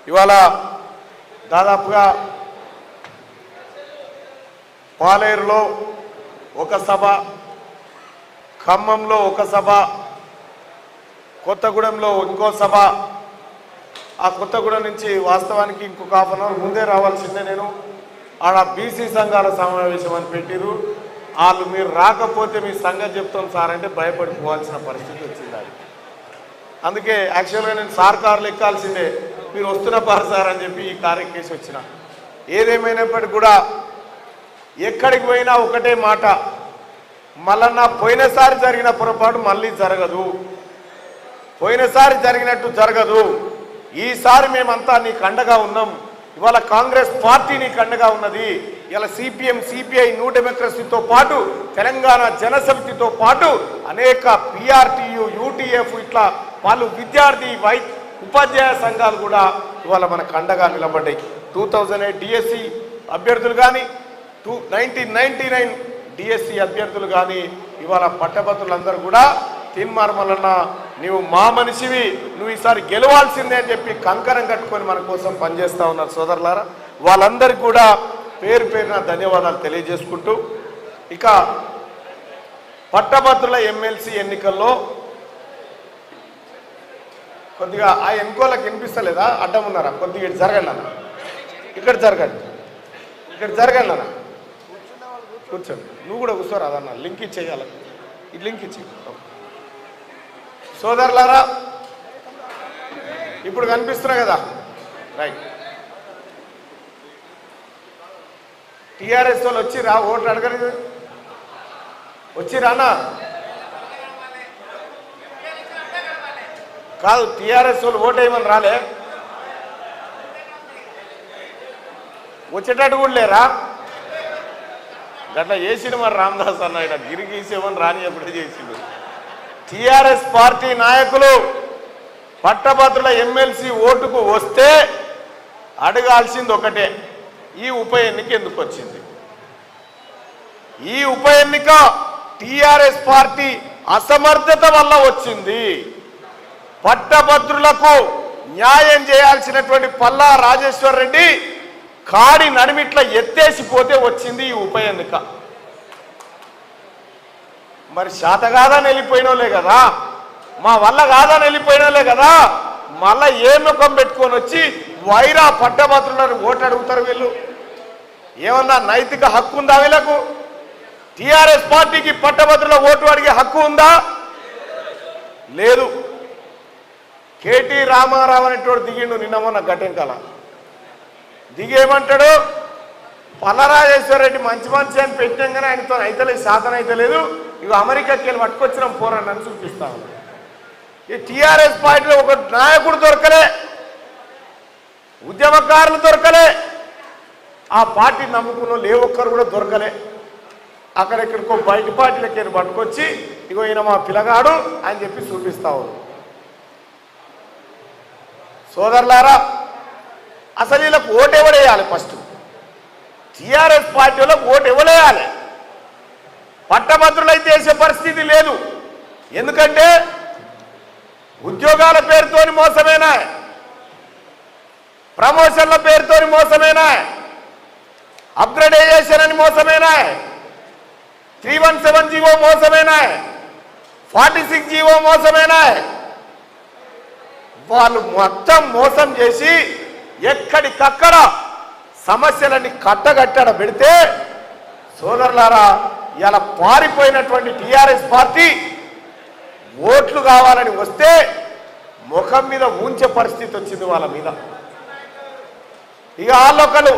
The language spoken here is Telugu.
ఇవాళ దాదాపుగా పాలేరులో ఒక సభ, ఖమ్మంలో ఒక సభ, కొత్తగూడెంలో ఇంకో సభ. ఆ కొత్తగూడెం నుంచి వాస్తవానికి ఇంకొక హాఫ్ అన్ అవర్ ముందే రావాల్సిందే. నేను ఆడ బీసీ సంఘాల సమావేశం అని పెట్టిరు. వాళ్ళు మీరు రాకపోతే మీ సంగతి చెప్తాం సార్ అంటే భయపడిపోవాల్సిన పరిస్థితి వచ్చింది. అది అందుకే యాక్చువల్గా నేను సార్ కార్లు ఎక్కాల్సిందే, మీరు వస్తున్న పారు సార్ అని చెప్పి ఈ కారు ఎక్కేసి వచ్చిన. ఏదేమైనప్పటికీ కూడా ఎక్కడికి పోయినా ఒకటే మాట, మళ్ళా పోయినసారి జరిగిన పొరపాటు మళ్ళీ జరగదు, పోయినసారి జరిగినట్టు జరగదు. ఈసారి మేమంతా నీకు అండగా ఉన్నాం. ఇవాళ కాంగ్రెస్ పార్టీ నీకు అండగా ఉన్నది. ఇలా సిపిఎం, సిపిఐ, న్యూ డెమోక్రసీతో పాటు తెలంగాణ జనసమితితో పాటు అనేక పిఆర్టీయు, యూటీఎఫ్ ఇట్లా వాళ్ళు విద్యార్థి ఉపాధ్యాయ సంఘాలు కూడా ఇవాళ మనకు అండగా నిలబడ్డాయి. 2008 డిఎస్సి అభ్యర్థులు కానీ 1999 డిఎస్సి అభ్యర్థులు కానీ ఇవాళ పట్టభద్రులందరూ కూడా తీన్మార్మలన్న నీవు మా మనిషివి, నువ్వు ఈసారి గెలవాల్సిందే అని చెప్పి కంకరం కట్టుకొని మన కోసం పనిచేస్తూ ఉన్నారు సోదరులారా. వాళ్ళందరికీ కూడా పేరు పేరున ధన్యవాదాలు తెలియజేసుకుంటూ, ఇక పట్టభద్రుల ఎమ్మెల్సీ ఎన్నికల్లో కొద్దిగా ఆ ఎన్నికలకు వినిపిస్తలేదా? అడ్డం ఉన్నారా? కొద్దిగా ఇటు జరగండి అన్న, ఇక్కడ జరగండి, ఇక్కడ జరగండి అన్న, కూర్చోండి. నువ్వు కూడా కూర్చోరాదన్న, లింక్ ఇచ్చేయాలి, ఈ లింక్ ఇచ్చే. సోదరులారా ఇప్పుడు కనిపిస్తున్నా కదా, రైట్. టీఆర్ఎస్ వాళ్ళు వచ్చిరా? ఓట్లు అడగలేదు, వచ్చిరానా? కాదు, టీఆర్ఎస్ వాళ్ళు ఓటు వేయమని రాలే, వచ్చేటట్టు కూడా లేరా? గట్లా చేసిండు మరి రామదాస్ అన్న, ఇక్కడ గిరిగీసేమని రాని ఎప్పుడే చేసిండు. టీఆర్ఎస్ పార్టీ నాయకులు పట్టభద్రుల ఎమ్మెల్సీ ఓటుకు వస్తే అడగాల్సింది ఒకటే, ఈ ఉప ఎన్నిక ఎందుకు వచ్చింది? ఈ ఉప ఎన్నిక టీఆర్ఎస్ పార్టీ అసమర్థత వల్ల వచ్చింది. పట్టభద్రులకు న్యాయం చేయాల్సినటువంటి పల్లా రాజేశ్వర్ రెడ్డి కాడి నడిమిట్ల ఎత్తేసిపోతే వచ్చింది ఈ ఉప ఎన్నిక. మరి శాత కాదని వెళ్ళిపోయినోలే కదా, మా వల్ల కాదని వెళ్ళిపోయినోలే కదా, మళ్ళా ఏ ముఖం పెట్టుకొని వచ్చి వైరా పట్టభద్రులను ఓటు అడుగుతారు? వీళ్ళు ఏమన్నా నైతిక హక్కు ఉందా వీళ్ళకు? టీఆర్ఎస్ పార్టీకి పట్టభద్రుల ఓటు అడిగే హక్కు ఉందా? లేదు. కేటీ రామారావు అనేటోడు దిగిండు నిన్న మొన్న గట్టెంకాల, దిగేమంటాడు, పల్లరాజేశ్వర రెడ్డి మంచి మనిషి అని పెట్టాం కానీ ఆయనతో అయితలేదు, శాతం అయితే లేదు, ఇవి అమెరికాకి వెళ్ళి పట్టుకొచ్చినాం పోరాన్ని అని చూపిస్తా ఉన్నాం. ఈ టీఆర్ఎస్ పార్టీలో ఒక నాయకుడు దొరకలే, ఉద్యమకారులు దొరకలే, ఆ పార్టీ నమ్ముకున్న ఏ ఒక్కరు కూడా దొరకలే. అక్కడెక్కడికో బయట పార్టీలకి వెళ్ళి పట్టుకొచ్చి ఇగో ఈయన మా పిల్లగాడు అని చెప్పి చూపిస్తా ఉన్నాం. సోదరులారా, అసలు వీళ్ళకు ఓటు ఎవడేయాలి? ఫస్ట్ టీఆర్ఎస్ పార్టీ వాళ్ళకు ఓటు ఎవడేయాలి? పట్టభద్రులైతే వేసే పరిస్థితి లేదు. ఎందుకంటే ఉద్యోగాల పేరుతోని మోసమేనా, ప్రమోషన్ల పేరుతోని మోసమేనా, అప్గ్రేడేషన్ అని మోసమేనా, 317 జీవో మోసమేనా, 46 జీవో మోసమేనా? వాళ్ళు మొత్తం మోసం చేసి ఎక్కడికక్కడ సమస్యలన్నీ కట్టగట్టడ పెడితే సోదరులారా, ఇలా పారిపోయినటువంటి టీఆర్ఎస్ పార్టీ ఓట్లు కావాలని వస్తే ముఖం మీద ఉంచే పరిస్థితి వచ్చింది వాళ్ళ మీద. ఇక వాళ్ళొకరు